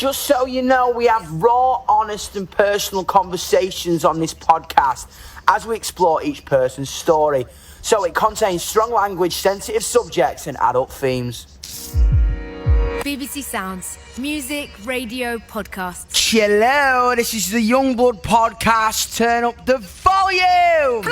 just so you know, we have raw, honest and personal conversations on this podcast as we explore each person's story. So it contains strong language, sensitive subjects and adult themes. BBC Sounds, music, radio, podcasts. Hello, this is the Youngblood podcast. Turn up the volume!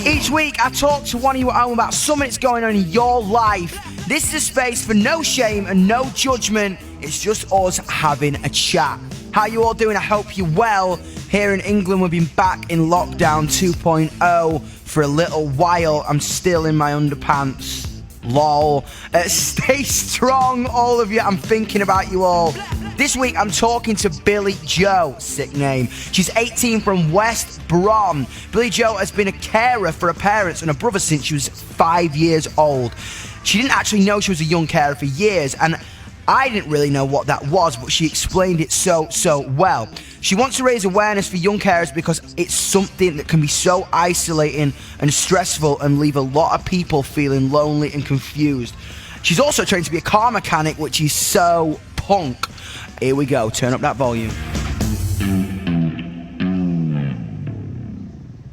Each week I talk to one of you at home about something that's going on in your life. This is a space for no shame and no judgment. It's just us having a chat. How you all doing? I hope you're well. Here in England, we've been back in lockdown 2.0 for a little while. I'm still in my underpants. Lol. Stay strong, all of you. I'm thinking about you all. This week, I'm talking to Billie-Jo, sick name. She's 18 from West Brom. Billie-Jo has been a carer for her parents and her brother since she was 5 years old. She didn't actually know she was a young carer for years, and I didn't really know what that was, but she explained it so well. She wants to raise awareness for young carers because it's something that can be so isolating and stressful and leave a lot of people feeling lonely and confused. She's also trained to be a car mechanic, which is so punk. Here we go, turn up that volume.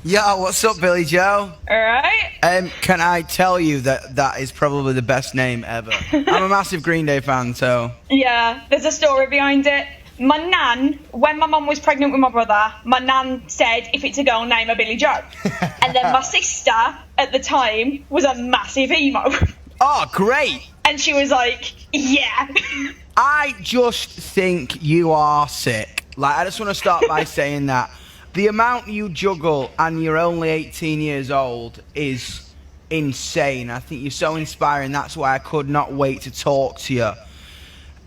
Yo, what's up, Billie-Jo? Alright. Can I tell you that is probably the best name ever? I'm a massive Green Day fan, so... Yeah, there's a story behind it. My nan, when my mum was pregnant with my brother, my nan said, if it's a girl, name her Billie-Jo. And then my sister, at the time, was a massive emo. Oh, great. And she was like, yeah. I just think you are sick. Like, I just want to start by saying that. The amount you juggle and you're only 18 years old is insane. I think you're so inspiring. That's why I could not wait to talk to you.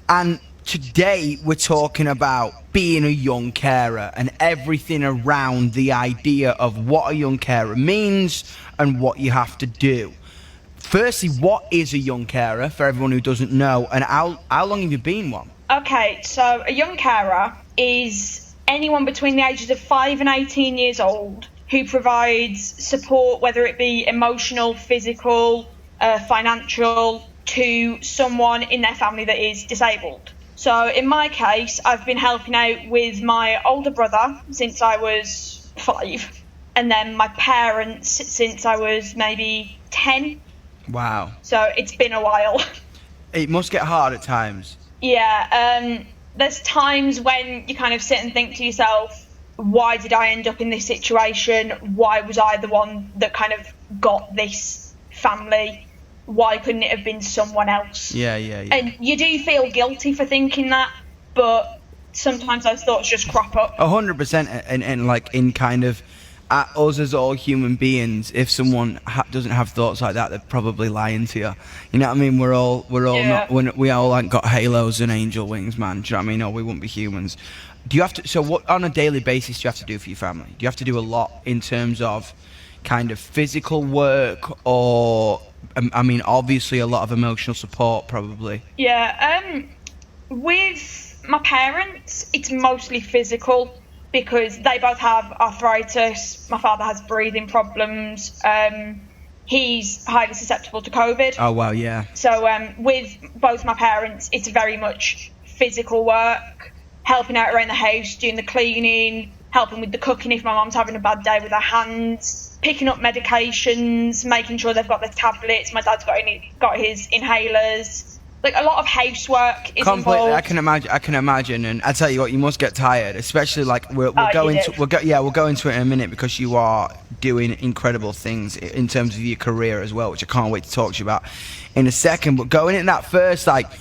And today we're talking about being a young carer and everything around the idea of what a young carer means and what you have to do. Firstly, what is a young carer for everyone who doesn't know, and how long have you been one? Okay, so a young carer is anyone between the ages of 5 and 18 years old who provides support, whether it be emotional, physical, financial, to someone in their family that is disabled. So in my case, I've been helping out with my older brother since I was 5, and then my parents since I was maybe 10. Wow. So it's been a while. It must get hard at times. Yeah, there's times when you kind of sit and think to yourself, why did I end up in this situation? Why was I the one that kind of got this family? Why couldn't it have been someone else? Yeah. And you do feel guilty for thinking that, but sometimes those thoughts just crop up. 100%, and like in kind of us as all human beings, if someone doesn't have thoughts like that, they're probably lying to you. You know what I mean? We're all Yeah. not. We all ain't got halos and angel wings, man. Do you know what I mean? Or we wouldn't be humans. Do you have to? So what on a daily basis do you have to do for your family? Do you have to do a lot in terms of kind of physical work, or I mean, obviously a lot of emotional support, probably. Yeah. With my parents, it's mostly physical, because they both have arthritis. My father has breathing problems. He's highly susceptible to COVID. Oh, wow, yeah. So with both my parents, it's very much physical work, helping out around the house, doing the cleaning, helping with the cooking if my mum's having a bad day with her hands, picking up medications, making sure they've got their tablets. My dad's got his inhalers. Like, a lot of housework is completely involved. I can imagine, and I tell you what, you must get tired, especially like we'll go into it in a minute, because you are doing incredible things in terms of your career as well, which I can't wait to talk to you about in a second. But going in that first, like,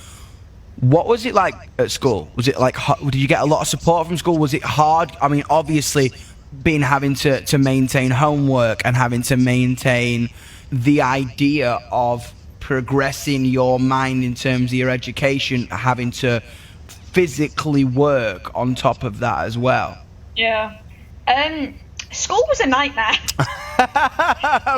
what was it like at school? Was it like, did you get a lot of support from school? Was it hard? I mean, obviously, having to maintain homework and having to maintain the idea of progressing your mind in terms of your education, having to physically work on top of that as well. Yeah. School was a nightmare.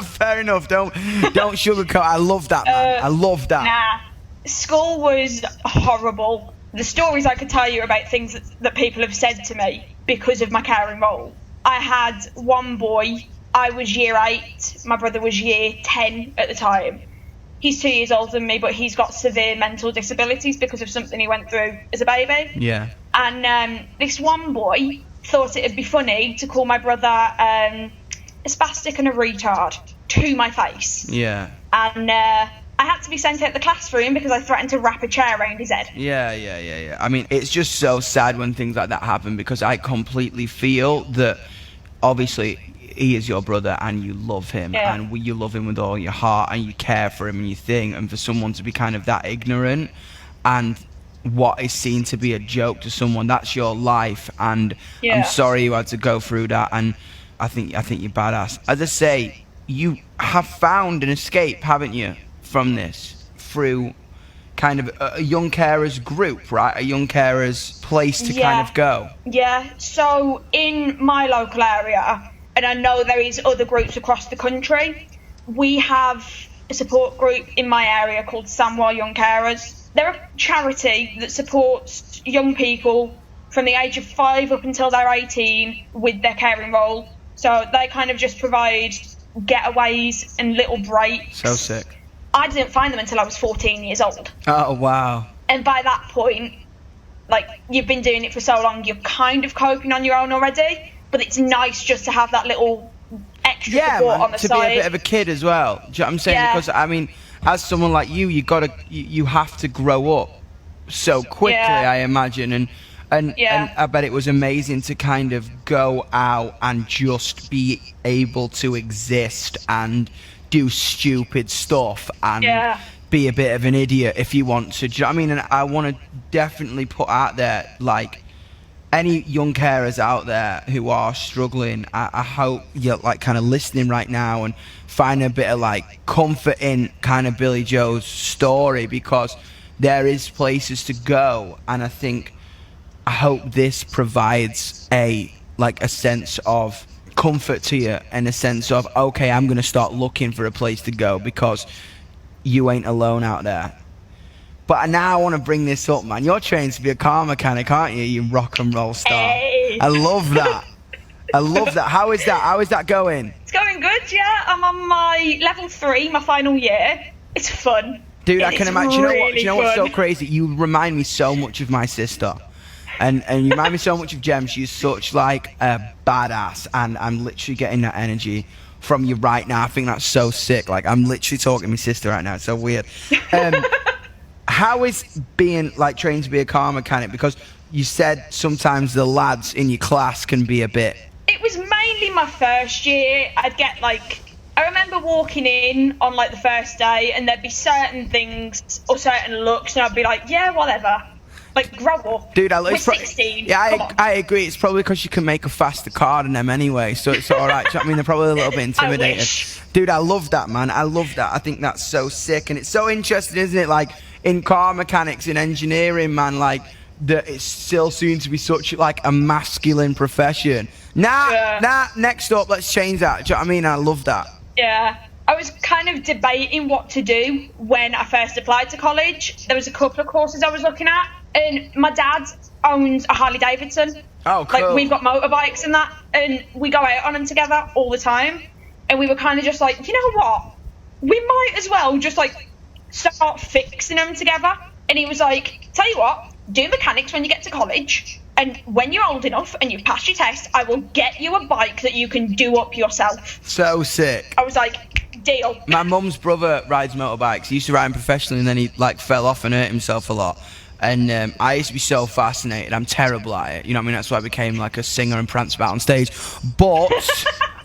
Fair enough. Don't sugarcoat. I love that, man. I love that. Nah. School was horrible. The stories I could tell you about things that people have said to me because of my caring role. I had one boy, I was year 8, my brother was year 10 at the time. he's 2 years older than me, but he's got severe mental disabilities because of something he went through as a baby. Yeah. And this one boy thought it'd be funny to call my brother a spastic and a retard to my face. Yeah. And I had to be sent out the classroom because I threatened to wrap a chair around his head. Yeah. I mean, it's just so sad when things like that happen, because I completely feel that, obviously, he is your brother and you love him, and you love him with all your heart and you care for him and you think, and for someone to be kind of that ignorant and what is seen to be a joke to someone, that's your life, and I'm sorry you had to go through that, and I think you're badass. As I say, you have found an escape, haven't you, from this, through kind of a young carers group, right? A young carers place to kind of go. Yeah, so in my local area, and I know there is other groups across the country, we have a support group in my area called Samwell Young Carers. They're a charity that supports young people from the age of 5 up until they're 18 with their caring role. So they kind of just provide getaways and little breaks. So sick. I didn't find them until I was 14 years old. Oh, wow. And by that point, like, you've been doing it for so long, you're kind of coping on your own already, but it's nice just to have that little extra support on the side. To be a bit of a kid as well. Do you know what I'm saying? Yeah. Because, I mean, as someone like you, you have to grow up so quickly, I imagine, and I bet it was amazing to kind of go out and just be able to exist and do stupid stuff and be a bit of an idiot if you want to. Do you know what I mean? And I want to definitely put out there, like, any young carers out there who are struggling, I hope you're like kind of listening right now and find a bit of like comfort in kind of Billie-Jo's story, because there is places to go, and I hope this provides a sense of comfort to you, and a sense of, okay, I'm gonna start looking for a place to go because you ain't alone out there. But now I want to bring this up, man. You're trained to be a car mechanic, aren't you? You rock and roll star. Hey. I love that. I love that. How is that going? It's going good, yeah. I'm on my level 3, my final year. It's fun. Dude, I can imagine. Really Do you know what's so crazy? You remind me so much of my sister. And you remind me so much of Jem. She's such like a badass, and I'm literally getting that energy from you right now. I think that's so sick. Like, I'm literally talking to my sister right now. It's so weird. How is being like trained to be a car mechanic? Because you said sometimes the lads in your class can be a bit. It was mainly my first year. I'd get like, I remember walking in on like the first day, and there'd be certain things or certain looks, and I'd be like, yeah, whatever. Like, grow up. Dude, we're 16. Yeah, I agree. It's probably because you can make a faster car than them anyway, so it's all right. Do you know what I mean? They're probably a little bit intimidated. I wish. Dude, I love that, man. I love that. I think that's so sick, and it's so interesting, isn't it? Like, in car mechanics, in engineering, man, like, that it's still seen to be such like a masculine profession. Next up, let's change that. Do you know what I mean? I love that. Yeah. I was kind of debating what to do when I first applied to college. There was a couple of courses I was looking at, and my dad owns a Harley Davidson. Oh, cool. Like, we've got motorbikes and that, and we go out on them together all the time. And we were kind of just like, you know what? We might as well just like start fixing them together. And he was like, tell you what, do mechanics when you get to college, and when you're old enough and you've passed your test, I will get you a bike that you can do up yourself. So sick. I was like, deal. My mum's brother rides motorbikes. He used to ride them professionally, and then he like fell off and hurt himself a lot. And I used to be so fascinated. I'm terrible at it. You know what I mean? That's why I became like a singer and prance about on stage. But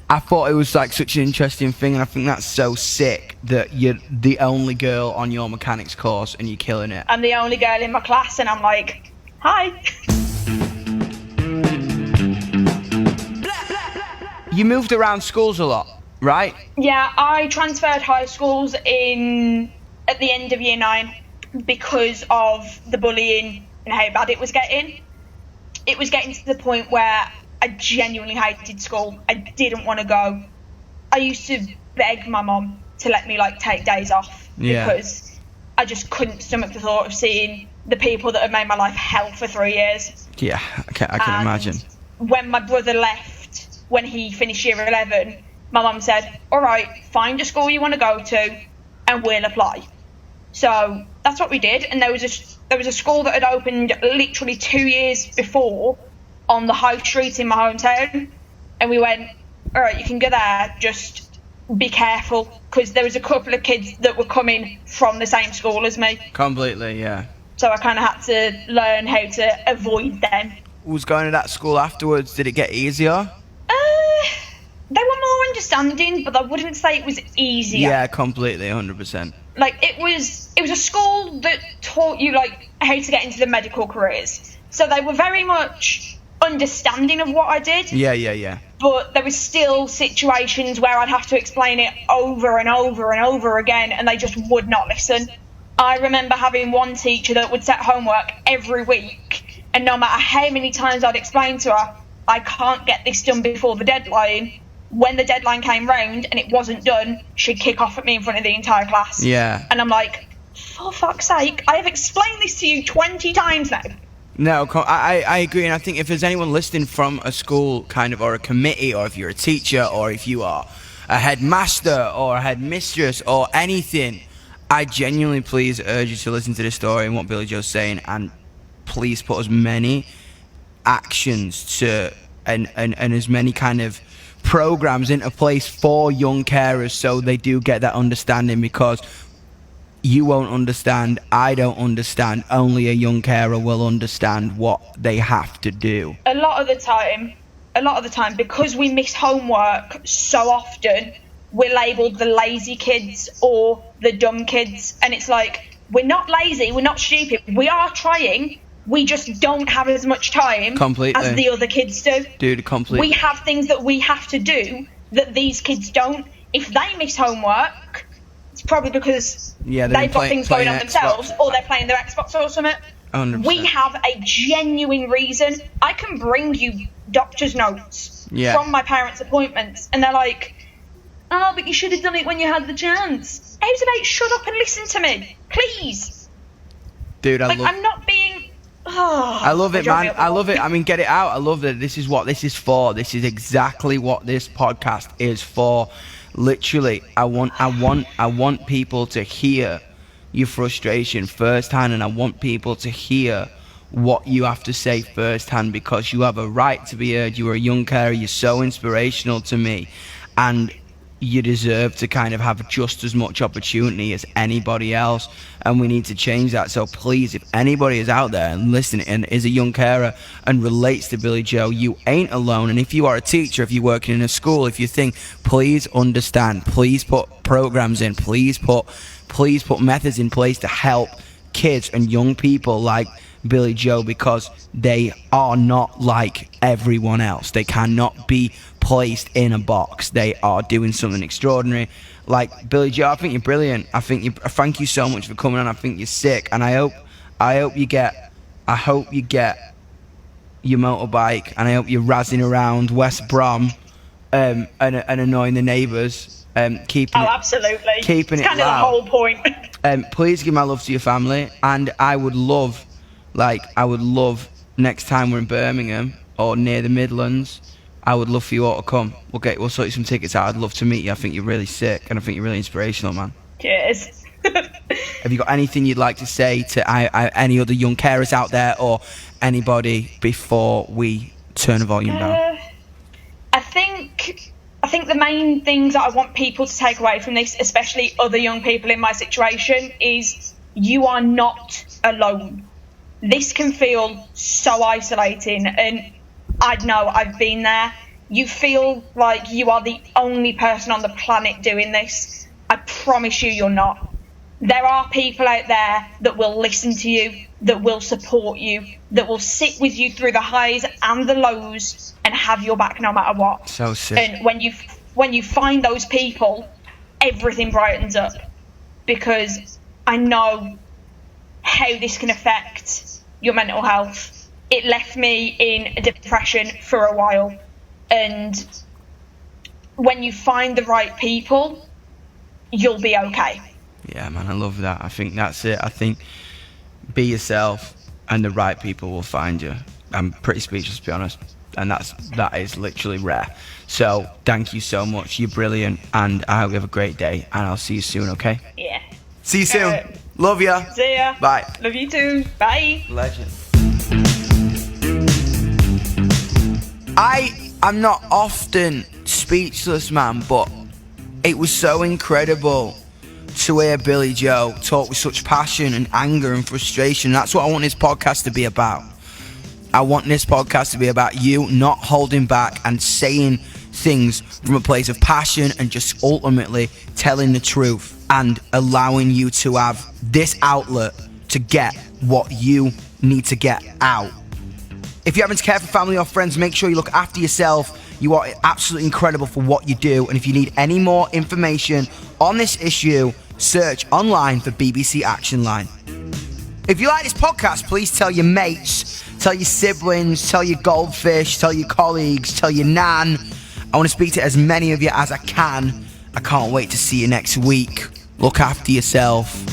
I thought it was like such an interesting thing, and I think that's so sick that you're the only girl on your mechanics course and you're killing it. I'm the only girl in my class, and I'm like, hi. You moved around schools a lot, right? Yeah, I transferred high schools at the end of year 9 because of the bullying and how bad it was getting. It was getting to the point where I genuinely hated school. I didn't want to go. I used to beg my mum to let me like take days off because I just couldn't stomach the thought of seeing the people that had made my life hell for 3 years. Yeah, I can imagine. When my brother left, when he finished year 11, my mum said, all right, find a school you want to go to, and we'll apply. So that's what we did, and there was a school that had opened literally 2 years before on the high street in my hometown, and we went, all right, you can go there, just be careful, because there was a couple of kids that were coming from the same school as me. Completely, yeah. So I kind of had to learn how to avoid them. Who was going to that school afterwards? Did it get easier? They were more understanding, but I wouldn't say it was easier. Yeah, completely, 100%. Like, it was a school that taught you, like, how to get into the medical careers. So they were very much understanding of what I did. Yeah. But there was still situations where I'd have to explain it over and over and over again, and they just would not listen. I remember having one teacher that would set homework every week, and no matter how many times I'd explain to her, I can't get this done before the deadline, when the deadline came round and it wasn't done, she'd kick off at me in front of the entire class. Yeah. And I'm like, for fuck's sake, I have explained this to you 20 times now. No, I agree, and I think if there's anyone listening from a school kind of, or a committee, or if you're a teacher, or if you are a headmaster or a headmistress or anything, I genuinely please urge you to listen to this story and what Billie-Jo's saying, and please put as many actions to and as many kind of programs into place for young carers so they do get that understanding, because you won't understand, I don't understand, only a young carer will understand what they have to do. A lot of the time, because we miss homework so often, we're labelled the lazy kids or the dumb kids, and it's like, we're not lazy, we're not stupid, we are trying, we just don't have as much time as the other kids do. Dude, completely. We have things that we have to do that these kids don't. If they miss homework, it's probably because they've got things going on themselves, or they're playing their Xbox or something. 100%. We have a genuine reason. I can bring you doctor's notes from my parents' appointments, and they're like, oh, but you should have done it when you had the chance. How's about shut up and listen to me, please? Dude, I'm not being... Oh, I love it, man. I love it. I mean, get it out. I love that. This is what this is for. This is exactly what this podcast is for. Literally, I want people to hear your frustration firsthand, and I want people to hear what you have to say firsthand, because you have a right to be heard. You are a young carer. You're so inspirational to me, and you deserve to kind of have just as much opportunity as anybody else, and we need to change that. So please, if anybody is out there and listening and is a young carer and relates to Billie-Jo, you ain't alone. And if you are a teacher, if you're working in a school, if you think, please understand, please put programs in, please put methods in place to help kids and young people like Billie-Jo, because they are not like everyone else. They cannot be placed in a box. They are doing something extraordinary. Like Billie-Jo, I think you're brilliant. Thank you so much for coming on. I think you're sick, and I hope you get your motorbike, and I hope you're razzing around West Brom and annoying the neighbours. Absolutely. Keeping it's it kind loud. of the whole point. Please give my love to your family, and I would love next time we're in Birmingham or near the Midlands, I would love for you all to come. We'll sort you some tickets out. I'd love to meet you. I think you're really sick, and I think you're really inspirational, man. Cheers. Have you got anything you'd like to say to any other young carers out there, or anybody, before we turn the volume down? I think the main things that I want people to take away from this, especially other young people in my situation, is you are not alone. This can feel so isolating, and I know I've been there. You feel like you are the only person on the planet doing this. I promise you, you're not. There are people out there that will listen to you, that will support you, that will sit with you through the highs and the lows and have your back no matter what. So sick. And when you find those people, everything brightens up, because I know how this can affect your mental health. It left me in a depression for a while, and when you find the right people, you'll be okay. Yeah, man, I love that. I think that's it. I think be yourself, and the right people will find you. I'm pretty speechless, to be honest. and that is literally rare. So thank you so much. You're brilliant, and I hope you have a great day, and I'll see you soon, okay? Yeah. See you soon. Love ya. See ya. Bye. Love you too. Bye. Legend. I'm not often speechless, man, but it was so incredible to hear Billie-Jo talk with such passion and anger and frustration. That's what I want this podcast to be about. I want this podcast to be about you not holding back and saying things from a place of passion and just ultimately telling the truth and allowing you to have this outlet to get what you need to get out. If you happen to care for family or friends, make sure you look after yourself. You are absolutely incredible for what you do. And if you need any more information on this issue, search online for BBC Action Line. If you like this podcast, please tell your mates, tell your siblings, tell your goldfish, tell your colleagues, tell your nan. I want to speak to as many of you as I can. I can't wait to see you next week. Look after yourself.